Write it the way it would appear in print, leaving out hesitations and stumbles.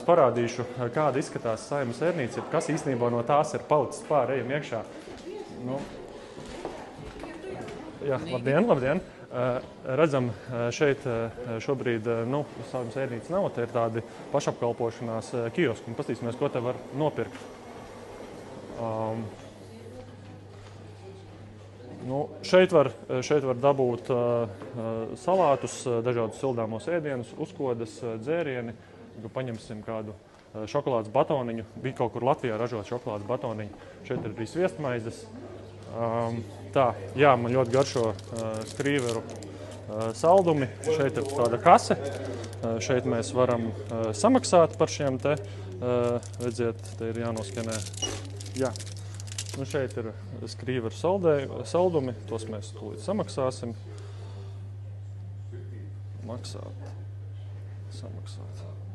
parādīšu, kāda izskatās Saeimas ērnīca, kas īstenībā no tās ir palicis pārējiem iekšā. Nu, jā, labdien. Redzam, šeit šobrīd, Saeimas ērnīca nav, te ir tādi pašapkalpošanās kioski, un paskatīsimies, ko te var nopirkt. Šeit var dabūt salātus, dažādus sildāmos ēdienus, uzkodas, dzērieni. Paņemsim kādu šokolādes batoniņu. Bija kaut kur Latvijā ražot šokolādes batoniņu. Šeit ir arī sviestmaizes. Man ļoti garšo skrīveru saldumi. Šeit ir tāda kase. Šeit mēs varam samaksāt par šiem te. Redziet, te ir jānoskenē. Jā. Šeit ir skrīveru saldumi, tos mēs tūlīt samaksāsim. Samaksāt.